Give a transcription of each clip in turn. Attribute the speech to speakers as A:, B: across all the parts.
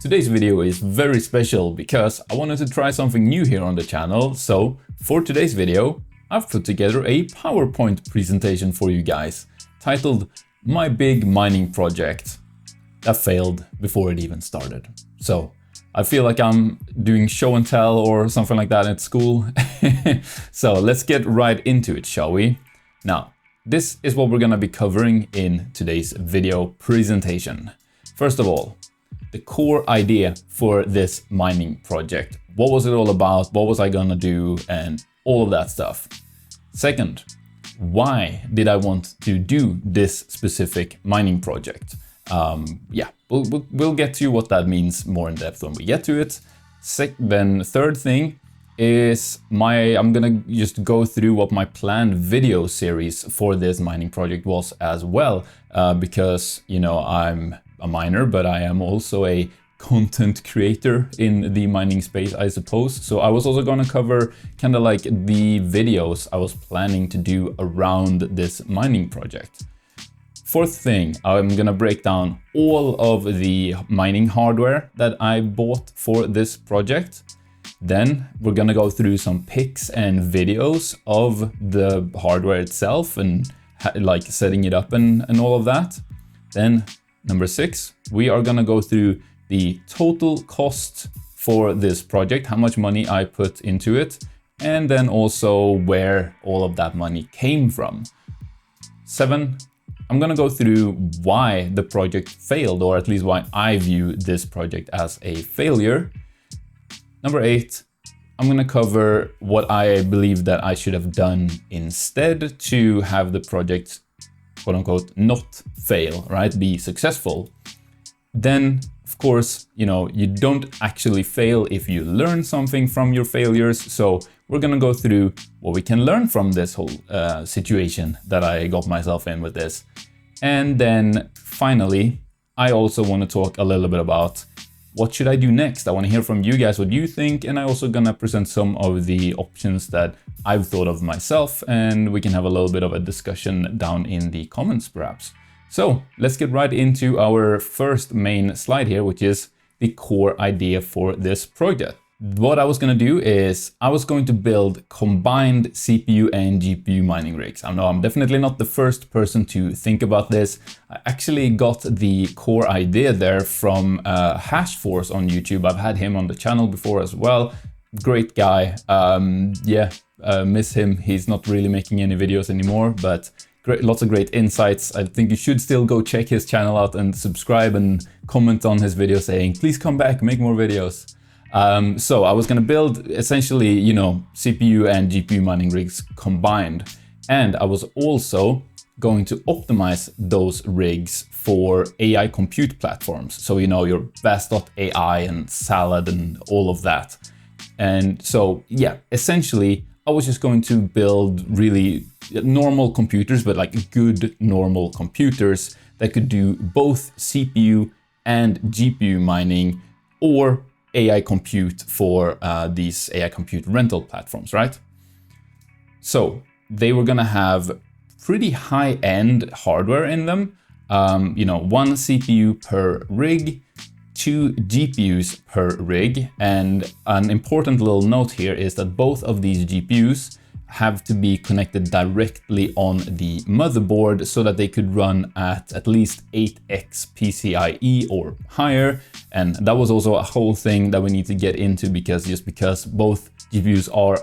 A: Today's video is very special because I wanted to try something new here on the channel. So for today's video, I've put together a PowerPoint presentation for you guys titled My Big Mining Project that failed before it even started. So I feel like I'm doing show and tell or something like that at school. So let's get right into it, shall we? Now, this is what we're gonna be covering in today's video presentation. First of all, the core idea for this mining project. What was it all about? What was I gonna do? And all of that stuff. Second, why did I want to do this specific mining project? Yeah, we'll get to what that means more in depth when we get to it. Then third thing is I'm gonna just go through what my planned video series for this mining project was as well, because, you know, I'm a miner, but I am also a content creator in the mining space, I suppose. So I was also gonna cover kind of like the videos I was planning to do around this mining project. Fourth thing, I'm gonna break down all of the mining hardware that I bought for this project. Then we're gonna go through some pics and videos of the hardware itself and like setting it up and all of that. Then number 6, we are gonna go through the total cost for this project, how much money I put into it, and then also where all of that money came from. 7, I'm gonna go through why the project failed, or at least why I view this project as a failure. Number 8, I'm gonna cover what I believe that I should have done instead to have the project, quote unquote, not fail, right? Be successful. Then, of course, you know, you don't actually fail if you learn something from your failures. So we're gonna go through what we can learn from this whole situation that I got myself in with this. And then finally, I also want to talk a little bit about what should I do next? I want to hear from you guys what you think, and I'm also gonna present some of the options that I've thought of myself, and we can have a little bit of a discussion down in the comments perhaps. So let's get right into our first main slide here, which is the core idea for this project. What I was going to do is I was going to build combined CPU and GPU mining rigs. I know I'm definitely not the first person to think about this. I actually got the core idea there from Hashforce on YouTube. I've had him on the channel before as well. Great guy. Miss him. He's not really making any videos anymore, but lots of great insights. I think you should still go check his channel out and subscribe and comment on his video saying, please come back, make more videos. So I was going to build essentially, you know, CPU and GPU mining rigs combined. And I was also going to optimize those rigs for AI compute platforms. So, you know, your 𝗧.AI and Salad and all of that. And so, yeah, essentially, I was just going to build really normal computers, but like good normal computers that could do both CPU and GPU mining or AI compute for these AI compute rental platforms, right? So they were gonna have pretty high-end hardware in them. You know, 1 CPU per rig, 2 GPUs per rig. And an important little note here is that both of these GPUs have to be connected directly on the motherboard so that they could run at least 8x PCIe or higher. And that was also a whole thing that we need to get into, because just because both GPUs are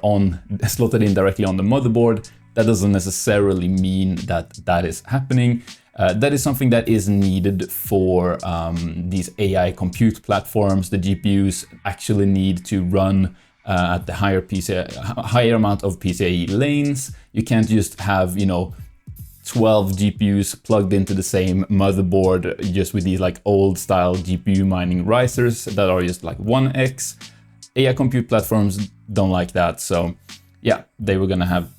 A: slotted in directly on the motherboard, that doesn't necessarily mean that that is happening. That is something that is needed for these AI compute platforms. The GPUs actually need to run at the higher amount of PCIe lanes. You can't just have, you know, 12 GPUs plugged into the same motherboard just with these like old style GPU mining risers that are just like 1x. AI compute platforms don't like that. So yeah, they were gonna have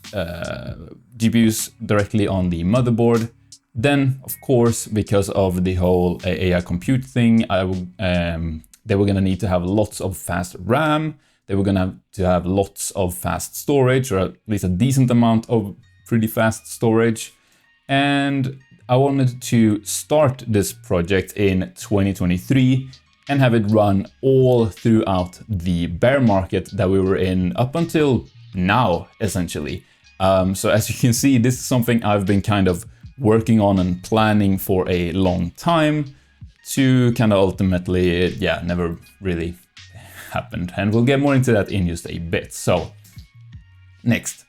A: GPUs directly on the motherboard. Then, of course, because of the whole AI compute thing, they were gonna need to have lots of fast RAM. They were gonna have to have lots of fast storage, or at least a decent amount of pretty fast storage. And I wanted to start this project in 2023 and have it run all throughout the bear market that we were in up until now, essentially. So as you can see, this is something I've been kind of working on and planning for a long time to kind of ultimately, yeah, never really happened. And we'll get more into that in just a bit. So next,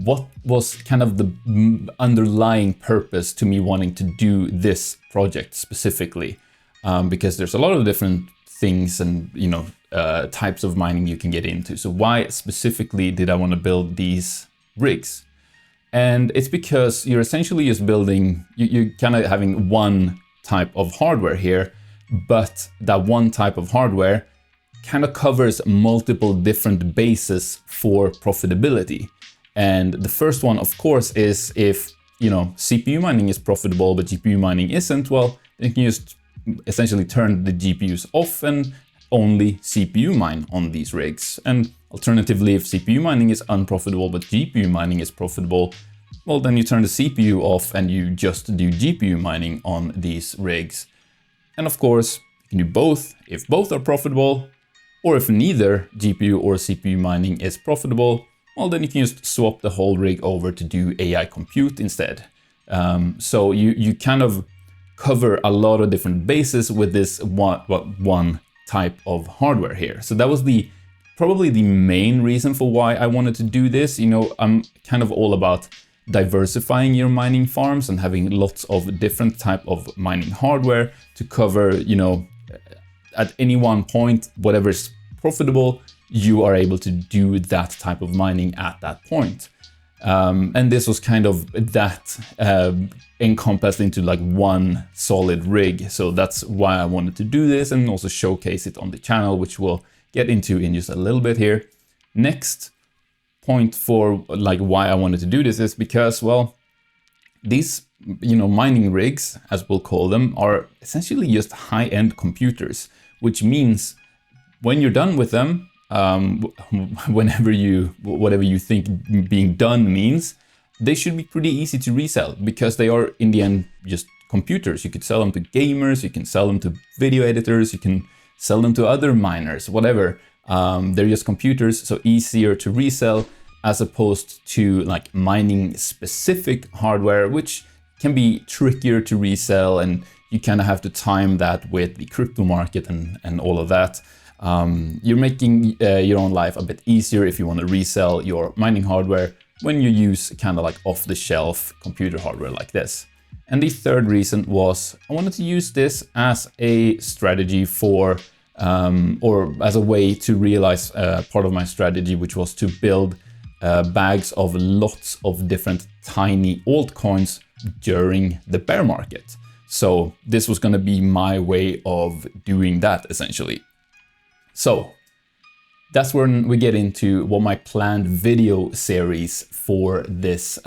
A: what was kind of the underlying purpose to me wanting to do this project specifically? Because there's a lot of different things and, you know, types of mining you can get into. So why specifically did I want to build these rigs? And it's because you're essentially just building, you're kind of having one type of hardware here, but that one type of hardware kind of covers multiple different bases for profitability. And the first one, of course, is if, you know, CPU mining is profitable, but GPU mining isn't, well, you can just essentially turn the GPUs off and only CPU mine on these rigs. And alternatively, if CPU mining is unprofitable, but GPU mining is profitable, well, then you turn the CPU off and you just do GPU mining on these rigs. And of course, you can do both if both are profitable, or if neither GPU or CPU mining is profitable, well, then you can just swap the whole rig over to do AI compute instead. So you kind of cover a lot of different bases with this one type of hardware here. So that was probably the main reason for why I wanted to do this. You know, I'm kind of all about diversifying your mining farms and having lots of different type of mining hardware to cover, you know, at any one point, whatever is profitable, you are able to do that type of mining at that point. And this was kind of that encompassed into like one solid rig. So that's why I wanted to do this and also showcase it on the channel, which we'll get into in just a little bit here. Next point for like why I wanted to do this is because, well, these, you know, mining rigs, as we'll call them, are essentially just high-end computers, which means when you're done with them, whatever you think being done means, they should be pretty easy to resell because they are in the end just computers. You could sell them to gamers, you can sell them to video editors, you can sell them to other miners, whatever. They're just computers, so easier to resell as opposed to like mining specific hardware, which can be trickier to resell, and you kind of have to time that with the crypto market and all of that. You're making your own life a bit easier if you want to resell your mining hardware when you use kind of like off-the-shelf computer hardware like this. And the third reason was I wanted to use this as a strategy for, or as a way to realize part of my strategy, which was to build bags of lots of different tiny altcoins during the bear market. So this was going to be my way of doing that essentially. So that's when we get into what my planned video series for this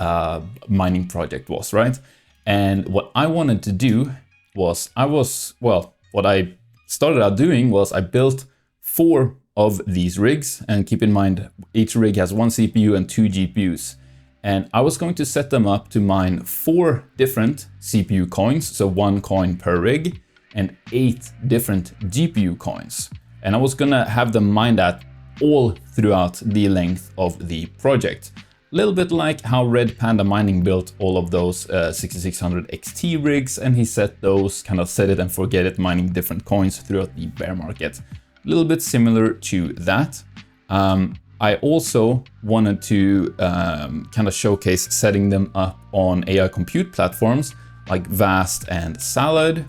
A: mining project was, right? And what I wanted to do was what I started out doing was I built 4 of these rigs, and keep in mind each rig has 1 CPU and 2 GPUs. And I was going to set them up to mine 4 different CPU coins, so 1 coin per rig, and 8 different GPU coins. And I was gonna have them mine that all throughout the length of the project. A little bit like how Red Panda Mining built all of those 6600 XT rigs, and he set those kind of set it and forget it mining different coins throughout the bear market. A little bit similar to that. I also wanted to kind of showcase setting them up on AI compute platforms like Vast and Salad.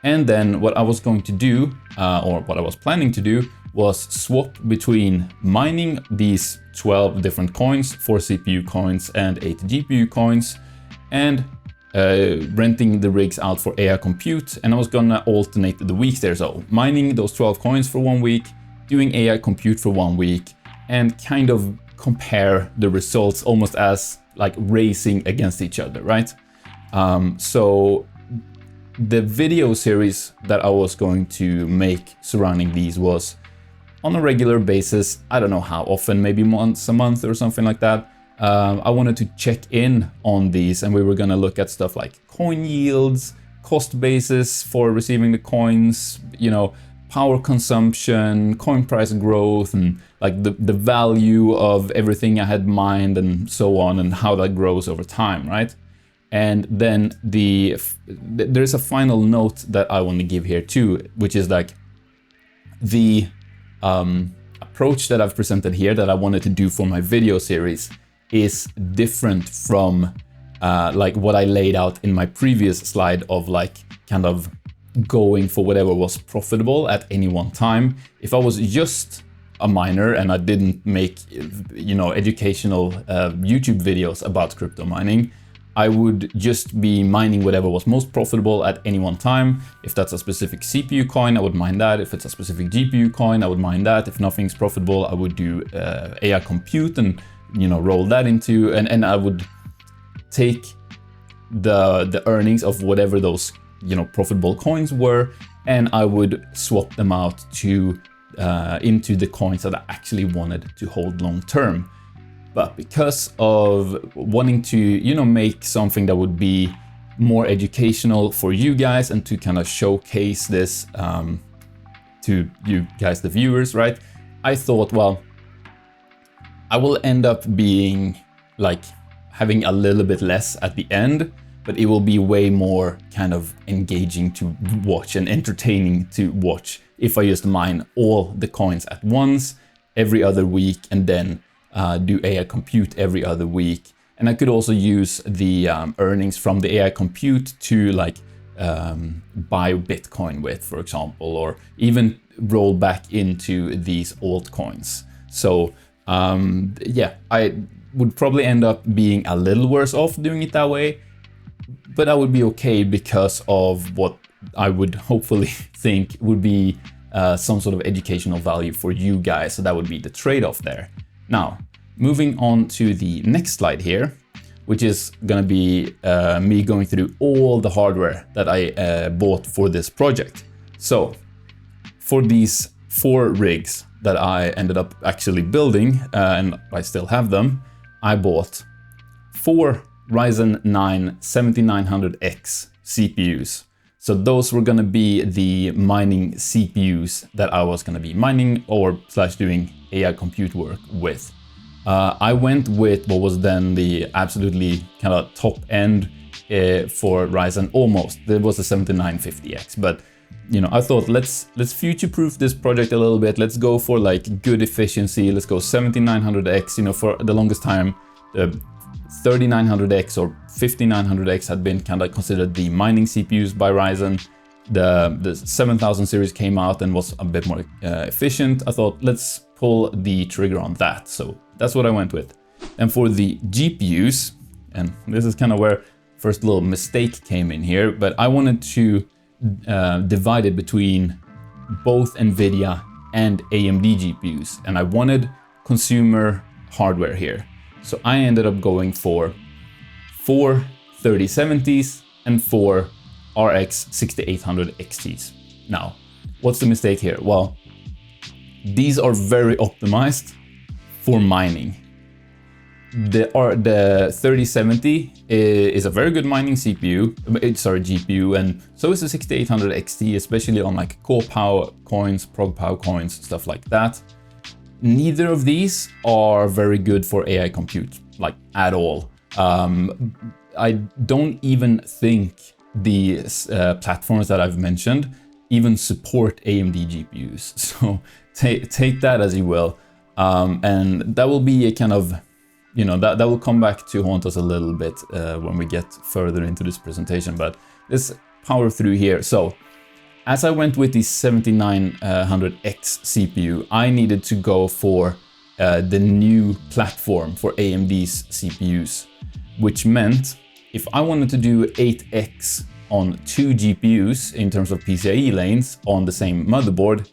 A: And then what I was going to do, or what I was planning to do, was swap between mining these 12 different coins, 4 CPU coins and 8 GPU coins, and renting the rigs out for AI compute. And I was gonna alternate the weeks there. So mining those 12 coins for 1 week, doing AI compute for 1 week, and kind of compare the results almost as like racing against each other, right? So the video series that I was going to make surrounding these was on a regular basis. I don't know how often, maybe once a month or something like that. I wanted to check in on these, and we were gonna look at stuff like coin yields, cost basis for receiving the coins, you know, power consumption, coin price growth, and like the value of everything I had mined and so on, and how that grows over time, right? And then there's a final note that I want to give here too, which is like the approach that I've presented here that I wanted to do for my video series is different from like what I laid out in my previous slide of like kind of going for whatever was profitable at any one time. If I was just a miner and I didn't make, you know, educational YouTube videos about crypto mining, I would just be mining whatever was most profitable at any one time. If that's a specific CPU coin, I would mine that. If it's a specific GPU coin, I would mine that. If nothing's profitable, I would do AI compute and, you know, roll that into, and I would take the earnings of whatever those, you know, profitable coins were, and I would swap them out to into the coins that I actually wanted to hold long term. But because of wanting to, you know, make something that would be more educational for you guys and to kind of showcase this to you guys, the viewers, right? I thought, well, I will end up being like having a little bit less at the end, but it will be way more kind of engaging to watch and entertaining to watch if I just mine all the coins at once every other week, and then do AI compute every other week. And I could also use the earnings from the AI compute to like buy Bitcoin with, for example, or even roll back into these altcoins. So yeah, I would probably end up being a little worse off doing it that way, but I would be okay because of what I would hopefully think would be some sort of educational value for you guys. So that would be the trade-off there. Now, moving on to the next slide here, which is gonna be me going through all the hardware that I bought for this project. So for these 4 rigs that I ended up actually building, and I still have them, I bought 4 Ryzen 9 7900X CPUs. So those were gonna be the mining CPUs that I was gonna be mining or / doing AI compute work with. I went with what was then the absolutely kind of top end for Ryzen almost. There was a 7950X, but you know, I thought let's future-proof this project a little bit. Let's go for like good efficiency. Let's go 7900X. You know, for the longest time, the 3900X or 5900X had been kind of considered the mining CPUs by Ryzen. The 7000 series came out and was a bit more efficient. I thought, let's pull the trigger on that. So that's what I went with. And for the GPUs, and this is kind of where first little mistake came in here, but I wanted to divide it between both NVIDIA and AMD GPUs, and I wanted consumer hardware here. So I ended up going for 4 3070s and 4 RX 6800 XTs. Now, what's the mistake here? Well, these are very optimized for mining. The 3070 is a very good mining GPU, and so is the 6800 XT, especially on like core power coins, prog power coins, stuff like that. Neither of these are very good for AI compute, like at all. I don't even think the platforms that I've mentioned even support AMD GPUs. So take that as you will. And that will be a kind of, you know, that will come back to haunt us a little bit when we get further into this presentation, but let's power through here. So as I went with the 7900X CPU, I needed to go for the new platform for AMD's CPUs, which meant if I wanted to do 8X on 2 GPUs in terms of PCIe lanes on the same motherboard,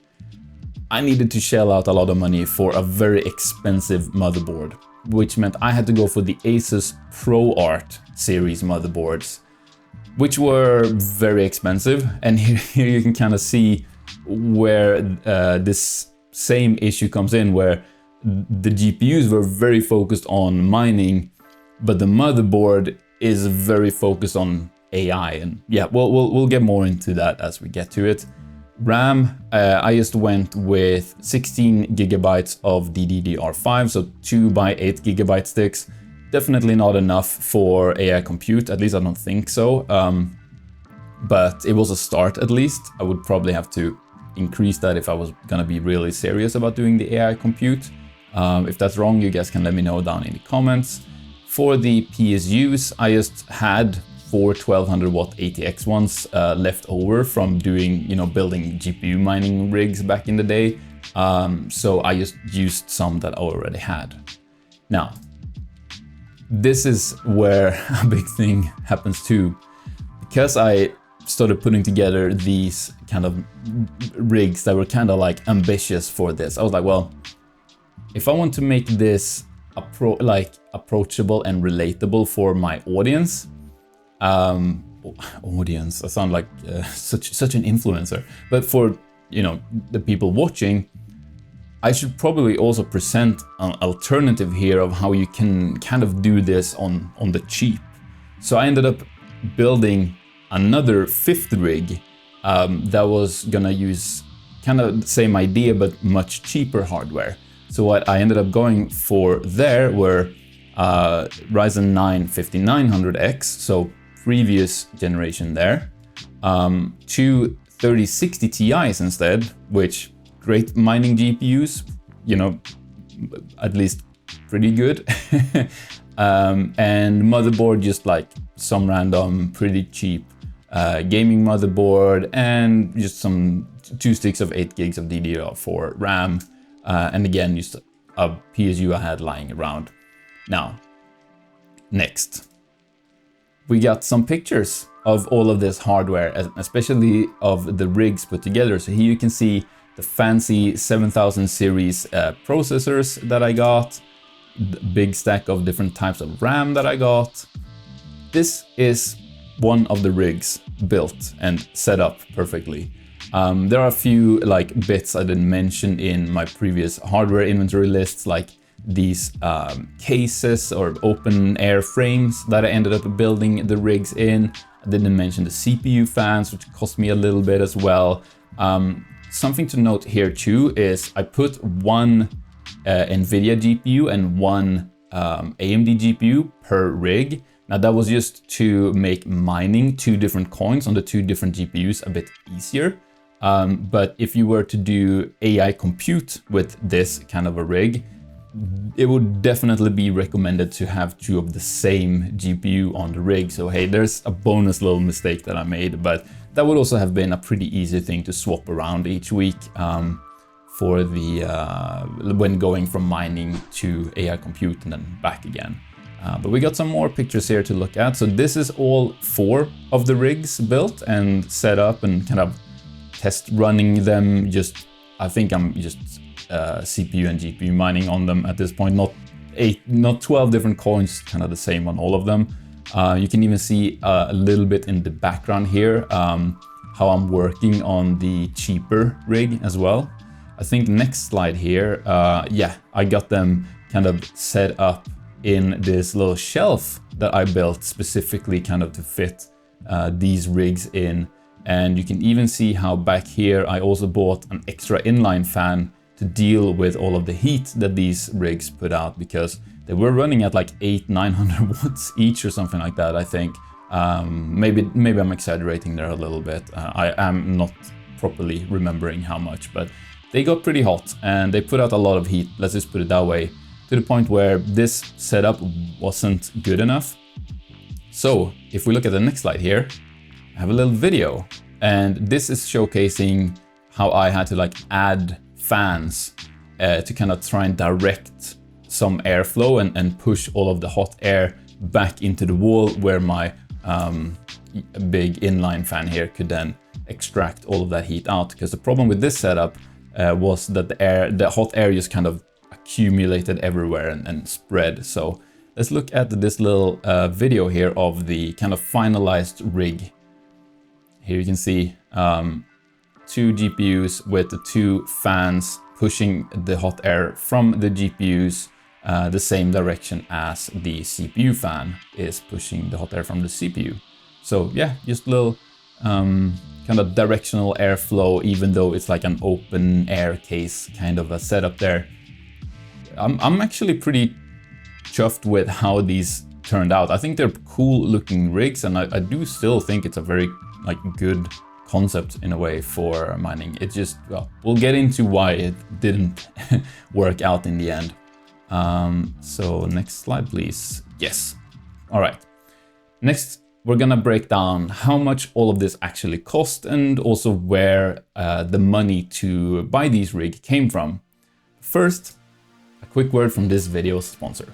A: I needed to shell out a lot of money for a very expensive motherboard, which meant I had to go for the Asus ProArt series motherboards, which were very expensive. And here you can kind of see where this same issue comes in, where the GPUs were very focused on mining, but the motherboard is very focused on AI. And yeah, we'll get more into that as we get to it. RAM, I just went with 16 gigabytes of DDR5, so 2 by 8 gigabyte sticks. Definitely not enough for AI compute, at least I don't think so. But it was a start at least. I would probably have to increase that if I was gonna be really serious about doing the AI compute. If that's wrong, you guys can let me know down in the comments. For the PSUs, I just had 4 1200 watt ATX ones left over from doing, building GPU mining rigs back in the day. So I just used some that I already had. Now, this is where a big thing happens too. Because I started putting together these kind of rigs that were kind of like ambitious for this, I was like, well, if I want to make this approachable and relatable for my audience, I sound like such an influencer, but for the people watching, I should probably also present an alternative here of how you can kind of do this on the cheap. So I ended up building another 5th rig that was gonna use kind of the same idea but much cheaper hardware. So what I ended up going for there were Ryzen 9 5900X, so previous generation there, 2 3060 Ti's instead, which great mining GPUs, at least pretty good. And motherboard, just like some random pretty cheap gaming motherboard, and just some 2 sticks of 8 gigs of DDR4 RAM, and again just a PSU I had lying around. Now, next, we got some pictures of all of this hardware, especially of the rigs put together. So here you can see the fancy 7000 series processors that I got, the big stack of different types of RAM that I got. This is one of the rigs built and set up perfectly. There are a few bits I didn't mention in my previous hardware inventory lists, like these cases or open air frames that I ended up building the rigs in. I didn't mention the CPU fans, which cost me a little bit as well. Something to note here too is I put one NVIDIA GPU and one AMD GPU per rig. Now that was just to make mining 2 different coins on the 2 different GPUs a bit easier. But if you were to do AI compute with this kind of a rig, it would definitely be recommended to have 2 of the same GPU on the rig. So hey, there's a bonus little mistake that I made, but that would also have been a pretty easy thing to swap around each week for the when going from mining to AI compute and then back again. But we got some more pictures here to look at. So this is all 4 of the rigs built and set up and kind of test running them. I think I'm just CPU and GPU mining on them at this point, not 12 different coins, kind of the same on all of them. You can even see a little bit in the background here how I'm working on the cheaper rig as well. I think next slide here, yeah, I got them kind of set up in this little shelf that I built specifically kind of to fit these rigs in. And you can even see how back here I also bought an extra inline fan to deal with all of the heat that these rigs put out, because they were running at like 800-900 watts each or something like that, I think. Maybe I'm exaggerating there a little bit. I am not properly remembering how much, but they got pretty hot and they put out a lot of heat, let's just put it that way, to the point where this setup wasn't good enough. So if we look at the next slide here, I have a little video, and this is showcasing how I had to add fans to kind of try and direct some airflow and push all of the hot air back into the wall, where my big inline fan here could then extract all of that heat out. Because the problem with this setup was that the hot air just kind of accumulated everywhere and spread. So let's look at this little video here of the kind of finalized rig. Here you can see 2 GPUs with the 2 fans pushing the hot air from the GPUs the same direction as the CPU fan is pushing the hot air from the CPU. So yeah, just a little kind of directional airflow, even though it's like an open air case kind of a setup there. I'm actually pretty chuffed with how these turned out. I think they're cool looking rigs, and I do still think it's a very like good concept in a way for mining. It just, well, we'll get into why it didn't work out in the end. So next slide, please. Yes. All right. Next, we're gonna break down how much all of this actually cost and also where the money to buy these rigs came from. First, a quick word from this video's sponsor.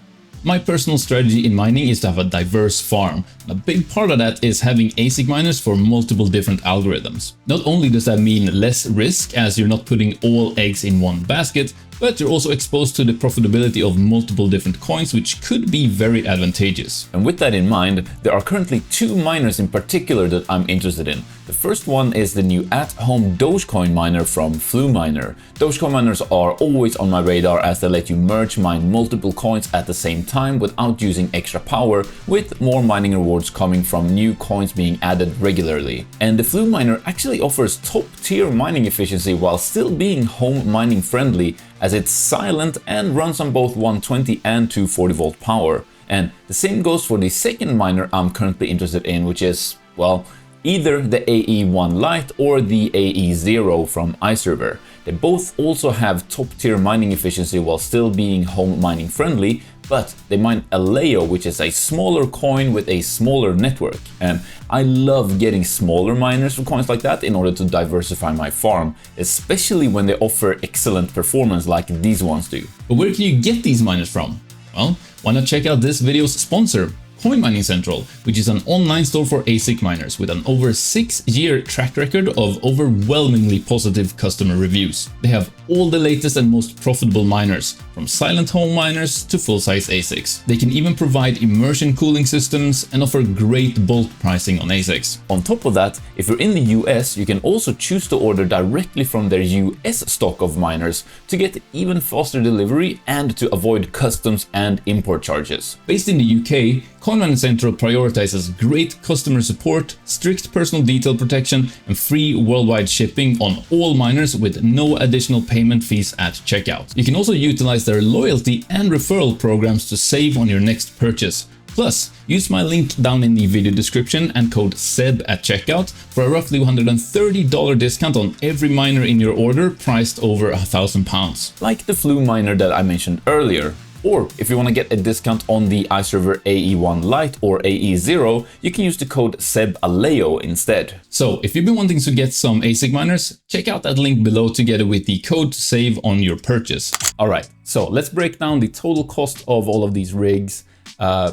A: My personal strategy in mining is to have a diverse farm. A big part of that is having ASIC miners for multiple different algorithms. Not only does that mean less risk, as you're not putting all eggs in one basket, but you're also exposed to the profitability of multiple different coins, which could be very advantageous. And with that in mind, there are currently two miners in particular that I'm interested in. The first one is the new at-home Dogecoin miner from 𝗧-𝗦𝗛𝗧𝗧. Dogecoin miners are always on my radar as they let you merge mine multiple coins at the same time without using extra power, with more mining rewards coming from new coins being added regularly. And the 𝗧-𝗦𝗛𝗧 actually offers top-tier mining efficiency while still being home mining friendly, as it's silent and runs on both 120 and 240 volt power. And the same goes for the second miner I'm currently interested in, which is, well, either the AE1 Lite or the AE0 from iServer. They both also have top tier mining efficiency while still being home mining friendly, but they mine 𝗬𝗨𝗠, which is a smaller coin with a smaller network. And I love getting smaller miners for coins like that in order to diversify my farm, especially when they offer excellent performance like these ones do.
B: But where can you get these miners from? Well, why not check out this video's sponsor, Coin Mining Central, which is an online store for ASIC miners with an over 6-year track record of overwhelmingly positive customer reviews. They have all the latest and most profitable miners, from silent home miners to full-size ASICs. They can even provide immersion cooling systems and offer great bulk pricing on ASICs.
A: On top of that, if you're in the US, you can also choose to order directly from their US stock of miners to get even faster delivery and to avoid customs and import charges.
B: Based in the UK, Coin Mining Central prioritizes great customer support, strict personal detail protection, and free worldwide shipping on all miners with no additional payment fees at checkout. You can also utilize their loyalty and referral programs to save on your next purchase. Plus, use my link down in the video description and code 𝗧 at checkout for a roughly $130 discount on every miner in your order priced over £1,000.
A: Like the 𝗧-𝗦𝗛𝗧 that I mentioned earlier. Or if you want to get a discount on the iServer AE1 Lite or AE0, you can use the code 𝗧-𝗦𝗪𝗧 instead.
B: So if you've been wanting to get some ASIC miners, check out that link below together with the code to save on your purchase.
A: Alright, so let's break down the total cost of all of these rigs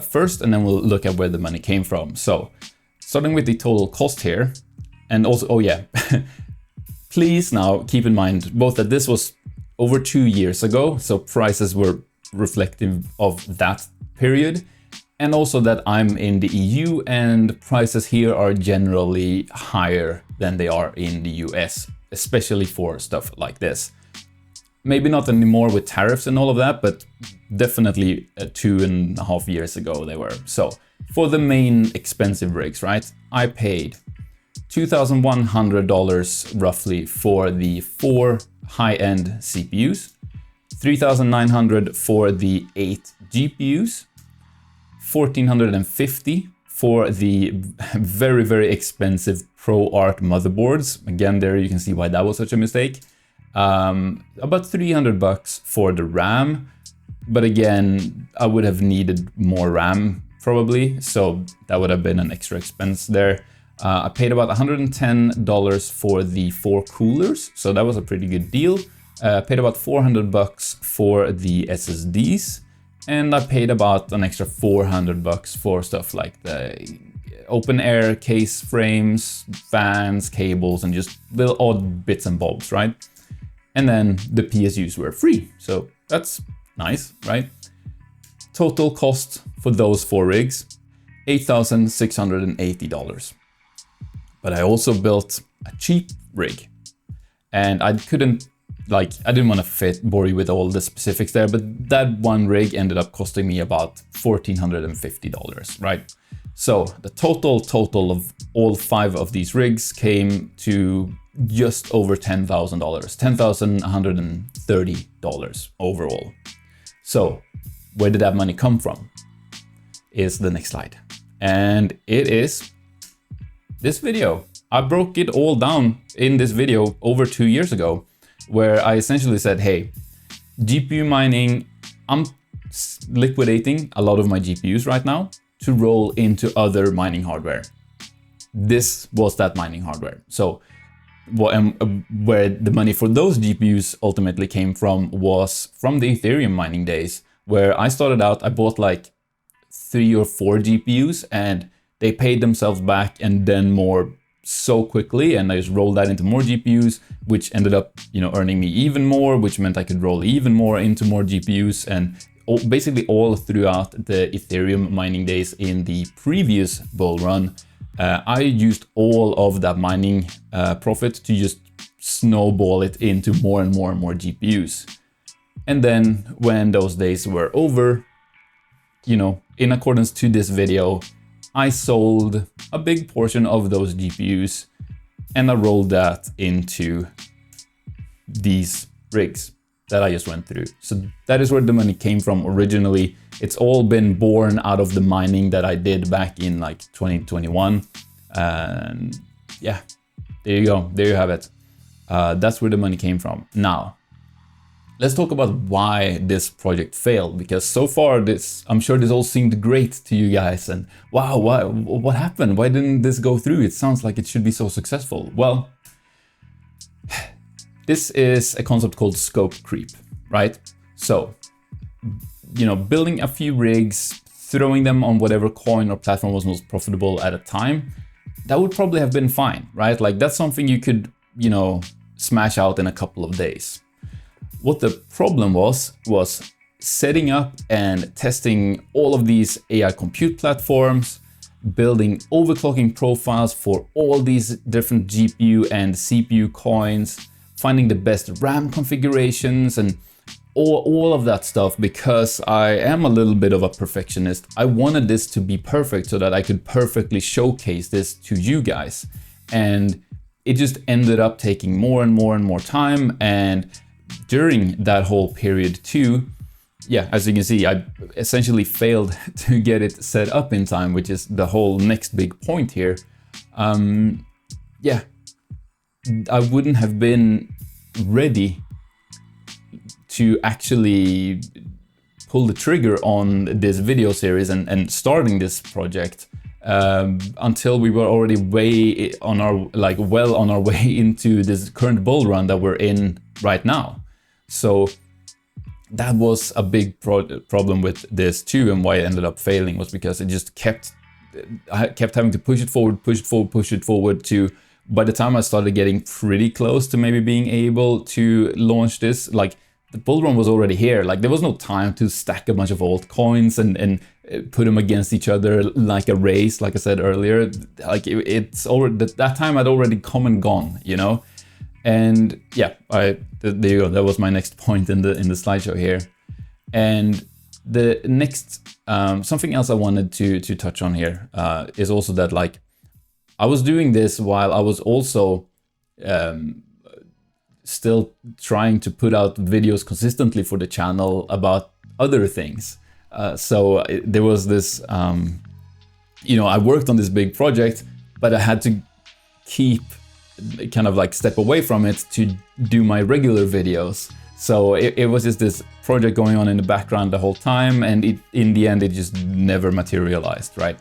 A: first, and then we'll look at where the money came from. So starting with the total cost here, and also, oh yeah, please now keep in mind both that this was over 2 years ago, so prices were reflective of that period, and also that I'm in the EU and prices here are generally higher than they are in the US, especially for stuff like this. Maybe not anymore with tariffs and all of that, but definitely 2.5 years ago they were. So for the main expensive rigs, right, I paid $2,100 roughly for the 4 high-end CPUs, $3,900 for the 8 GPUs, $1,450 for the very, very expensive ProArt motherboards. Again, there you can see why that was such a mistake. About $300 for the RAM, but again, I would have needed more RAM probably, so that would have been an extra expense there. I paid about $110 for the 4 coolers, so that was a pretty good deal. Paid about $400 for the SSDs, and I paid about an extra $400 for stuff like the open air case frames, fans, cables, and just little odd bits and bobs, right? And then the PSUs were free, so that's nice, right? Total cost for those 4 rigs, $8,680. But I also built a cheap rig, and I didn't want to bore you with all the specifics there, but that one rig ended up costing me about $1,450, right? So the total of all 5 of these rigs came to just over $10,000, $10,130 overall. So where did that money come from? Is the next slide. And it is this video. I broke it all down in this video over 2 years ago, where I essentially said, hey, GPU mining, I'm liquidating a lot of my GPUs right now to roll into other mining hardware. This was that mining hardware. So where the money for those GPUs ultimately came from was from the Ethereum mining days, where I started out, I bought like 3 or 4 GPUs and they paid themselves back and then more so quickly, and I just rolled that into more GPUs, which ended up, earning me even more, which meant I could roll even more into more GPUs. And basically all throughout the Ethereum mining days in the previous bull run, I used all of that mining profit to just snowball it into more and more and more GPUs. And then when those days were over, in accordance to this video, I sold a big portion of those GPUs and I rolled that into these rigs that I just went through. So that is where the money came from originally. It's all been born out of the mining that I did back in like 2021. And yeah, there you go. There you have it. That's where the money came from. Now, let's talk about why this project failed, because so far I'm sure this all seemed great to you guys and wow, what happened? Why didn't this go through? It sounds like it should be so successful. Well, this is a concept called scope creep, right? So, building a few rigs, throwing them on whatever coin or platform was most profitable at a time, that would probably have been fine, right? Like that's something you could, smash out in a couple of days. What the problem was setting up and testing all of these AI compute platforms, building overclocking profiles for all these different GPU and CPU coins, finding the best RAM configurations and all of that stuff, because I am a little bit of a perfectionist. I wanted this to be perfect so that I could perfectly showcase this to you guys. And it just ended up taking more and more and more time. And during that whole period too, yeah, as you can see, I essentially failed to get it set up in time, which is the whole next big point here. Yeah, I wouldn't have been ready to actually pull the trigger on this video series and starting this project until we were already well on our way into this current bull run that we're in right now. So that was a big problem with this too, and why it ended up failing was because it just I kept having to push it forward to, by the time I started getting pretty close to maybe being able to launch this, like the bull run was already here. Like there was no time to stack a bunch of altcoins and put them against each other like a race, like I said earlier. Like it's already, that time had already come and gone, And yeah, there you go. That was my next point in the slideshow here. And the next, something else I wanted to touch on here is also that like I was doing this while I was also still trying to put out videos consistently for the channel about other things. So there was this, I worked on this big project, but I had to keep kind of like step away from it to do my regular videos. So it was just this project going on in the background the whole time, and in the end it just never materialized, right?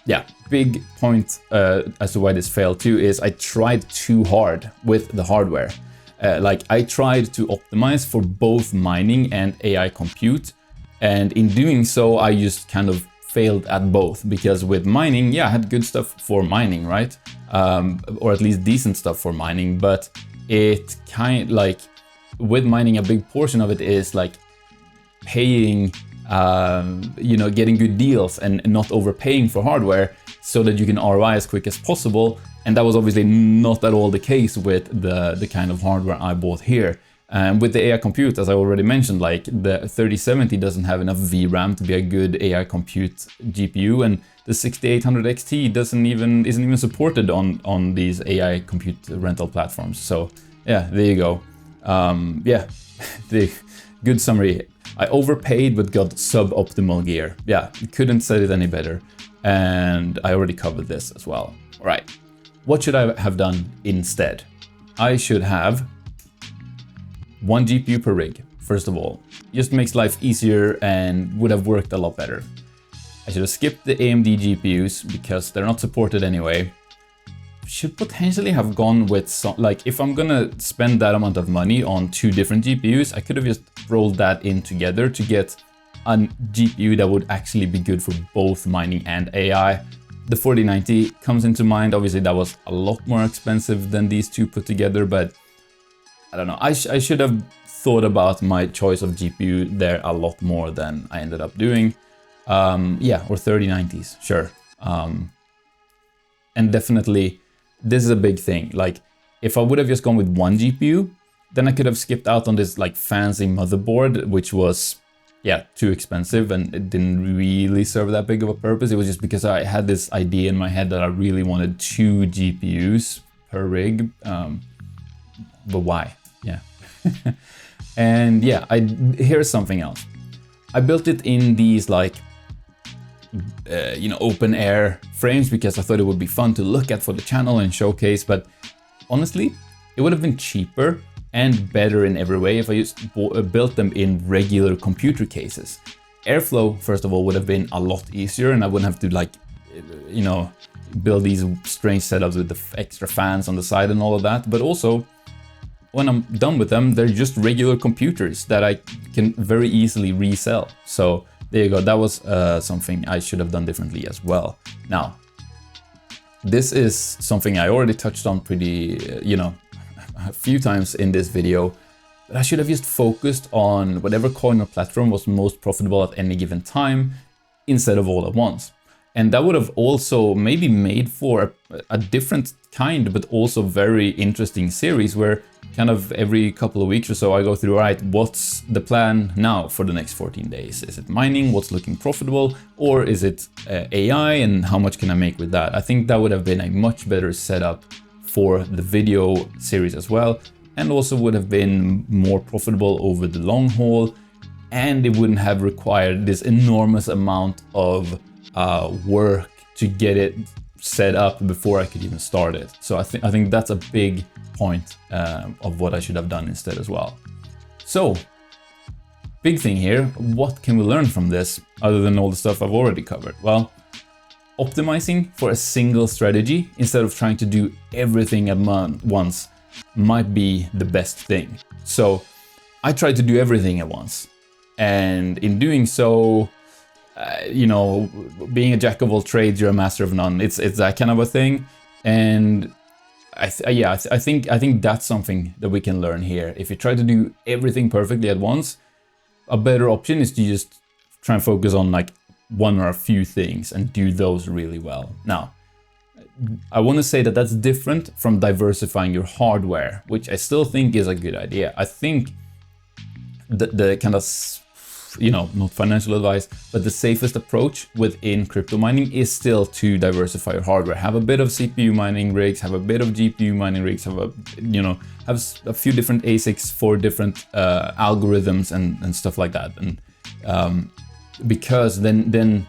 A: Yeah, big point as to why this failed too is I tried too hard with the hardware. Like I tried to optimize for both mining and AI compute, and in doing so I just kind of failed at both, because with mining, yeah, I had good stuff for mining, right? Or at least decent stuff for mining, but it with mining, a big portion of it is like paying, getting good deals and not overpaying for hardware so that you can ROI as quick as possible. And that was obviously not at all the case with the kind of hardware I bought here. And with the AI compute, as I already mentioned, like the 3070 doesn't have enough VRAM to be a good AI compute GPU, and the 6800 XT isn't even supported on these AI compute rental platforms. So yeah, there you go. Yeah, the good summary. I overpaid but got suboptimal gear. Yeah, couldn't say it any better. And I already covered this as well. All right, what should I have done instead? I should have 1 GPU per rig, first of all. Just makes life easier and would have worked a lot better. I should have skipped the AMD GPUs because they're not supported anyway. Should potentially have gone with some, like if I'm gonna spend that amount of money on 2 different GPUs, I could have just rolled that in together to get a GPU that would actually be good for both mining and AI. The 4090 comes into mind. Obviously that was a lot more expensive than these two put together, but I don't know. I should have thought about my choice of GPU there a lot more than I ended up doing. Yeah, or 3090s, sure. And definitely, this is a big thing. Like, if I would have just gone with 1 GPU, then I could have skipped out on this like fancy motherboard, which was, yeah, too expensive and it didn't really serve that big of a purpose. It was just because I had this idea in my head that I really wanted 2 GPUs per rig. But why? Yeah. And yeah, here's something else. I built it in these like, you know, open air frames because I thought it would be fun to look at for the channel and showcase. But honestly, it would have been cheaper and better in every way if I just built them in regular computer cases. Airflow, first of all, would have been a lot easier and I wouldn't have to like, you know, build these strange setups with the extra fans on the side and all of that. But also, when I'm done with them, they're just regular computers that I can very easily resell. So there you go. That was something I should have done differently as well. Now, this is something I already touched on pretty, you know, a few times in this video, but I should have just focused on whatever coin or platform was most profitable at any given time instead of all at once. And that would have also maybe made for a different kind, but also very interesting series where kind of every couple of weeks or so I go through, all right, what's the plan now for the next 14 days? Is it mining? What's looking profitable? Or is it AI and how much can I make with that? I think that would have been a much better setup for the video series as well, and also would have been more profitable over the long haul, and it wouldn't have required this enormous amount of work to get it set up before I could even start it. So I think that's a big point of what I should have done instead as well. So, big thing here, what can we learn from this other than all the stuff I've already covered? Well, optimizing for a single strategy instead of trying to do everything at once might be the best thing. So I tried to do everything at once, and in doing so, you know, being a jack of all trades, you're a master of none. It's that kind of a thing, and I think that's something that we can learn here. If you try to do everything perfectly at once, a better option is to just try and focus on like one or a few things and do those really well. Now, I want to say that that's different from diversifying your hardware, which I still think is a good idea. I think the kind of, you know, not financial advice, but the safest approach within crypto mining is still to diversify your hardware. Have a bit of CPU mining rigs, have a bit of GPU mining rigs, have a few different ASICs for different algorithms and stuff like that. And because then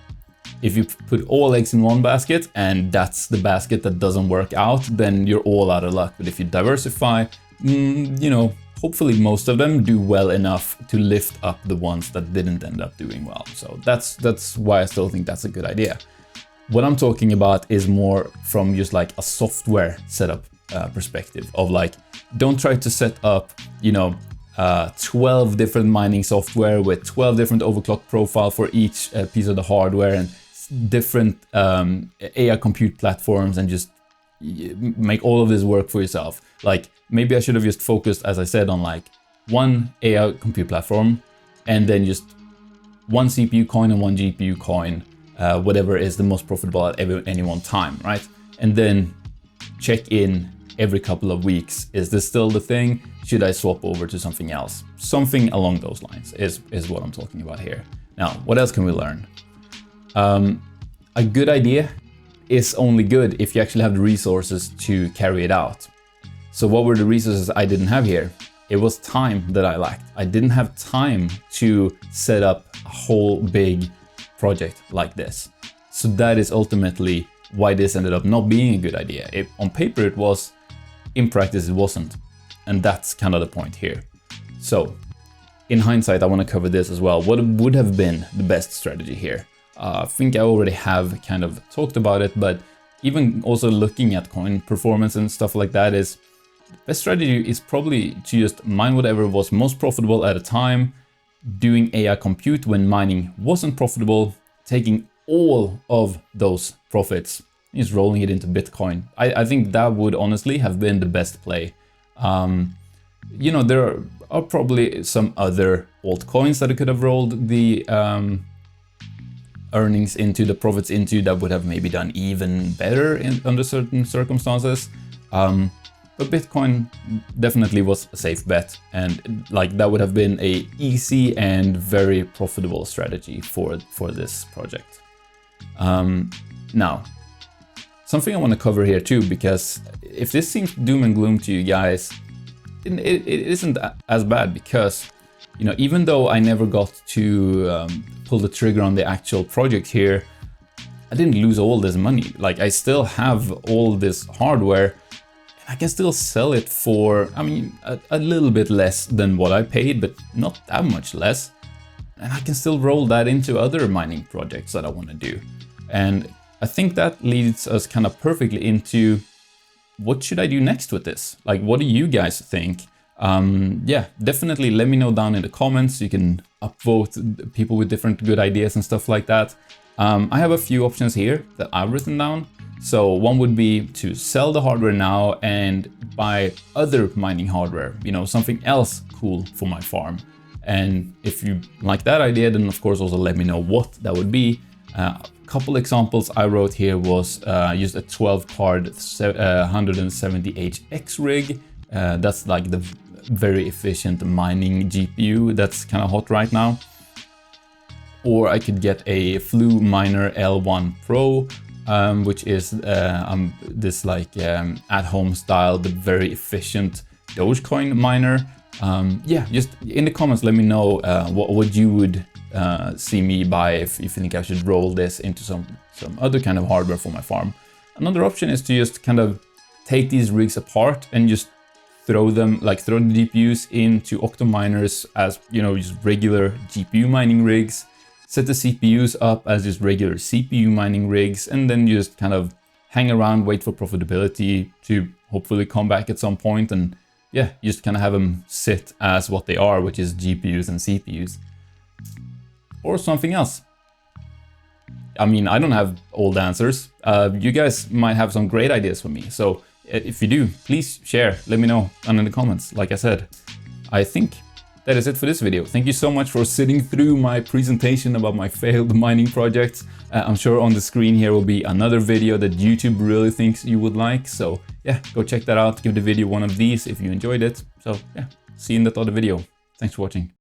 A: if you put all eggs in one basket and that's the basket that doesn't work out, then you're all out of luck. But if you diversify, you know, hopefully most of them do well enough to lift up the ones that didn't end up doing well. So that's why I still think that's a good idea. What I'm talking about is more from just like a software setup perspective of like, don't try to set up, you know, 12 different mining software with 12 different overclock profile for each piece of the hardware and different AI compute platforms and just make all of this work for yourself. Like maybe I should have just focused, as I said, on like one AI compute platform and then just one CPU coin and one GPU coin, whatever is the most profitable at any one time, right? And then check in every couple of weeks. Is this still the thing? Should I swap over to something else? Something along those lines is what I'm talking about here. Now, what else can we learn? A good idea is only good if you actually have the resources to carry it out. So what were the resources I didn't have here? It was time that I lacked. I didn't have time to set up a whole big project like this. So that is ultimately why this ended up not being a good idea. On paper it was, in practice it wasn't. And that's kind of the point here. So in hindsight, I want to cover this as well. What would have been the best strategy here? I think I already have kind of talked about it, but even also looking at coin performance and stuff like that, is the best strategy is probably to just mine whatever was most profitable at a time, doing AI compute when mining wasn't profitable, taking all of those profits, just rolling it into Bitcoin. I think that would honestly have been the best play. You know, there are probably some other altcoins that I could have rolled the earnings into, the profits into, that would have maybe done even better under certain circumstances. But Bitcoin definitely was a safe bet, and like that would have been a easy and very profitable strategy for this project. Now, something I want to cover here too, because if this seems doom and gloom to you guys, it isn't as bad, because you know, even though I never got to pull the trigger on the actual project here, I didn't lose all this money. Like, I still have all this hardware, and I can still sell it for, I mean, a little bit less than what I paid, but not that much less. And I can still roll that into other mining projects that I want to do. And I think that leads us kind of perfectly into, what should I do next with this? Like, what do you guys think? Yeah, definitely let me know down in the comments. You can upvote people with different good ideas and stuff like that. I have a few options here that I've written down. So one would be to sell the hardware now and buy other mining hardware, you know, something else cool for my farm. And if you like that idea, then of course also let me know what that would be. A couple examples I wrote here was use a 12 card 170HX rig. That's like the very efficient mining GPU that's kind of hot right now. Or I could get a 𝗠-miner L1 Pro, which is this like at-home style but very efficient Dogecoin miner. Yeah, just in the comments let me know what you would see me buy if you think I should roll this into some other kind of hardware for my farm. Another option is to just kind of take these rigs apart and just throw the GPUs into Octominers as, you know, just regular GPU mining rigs, set the CPUs up as just regular CPU mining rigs, and then just kind of hang around, wait for profitability to hopefully come back at some point, and yeah, just kind of have them sit as what they are, which is GPUs and CPUs. Or something else. I mean, I don't have all the answers. You guys might have some great ideas for me. So if you do, please share, let me know down in the comments. Like I said, I think that is it for this video. Thank you so much for sitting through my presentation about my failed mining projects. I'm sure on the screen here will be another video that YouTube really thinks you would like. So yeah, go check that out. Give the video one of these if you enjoyed it. So yeah, see you in that other video. Thanks for watching.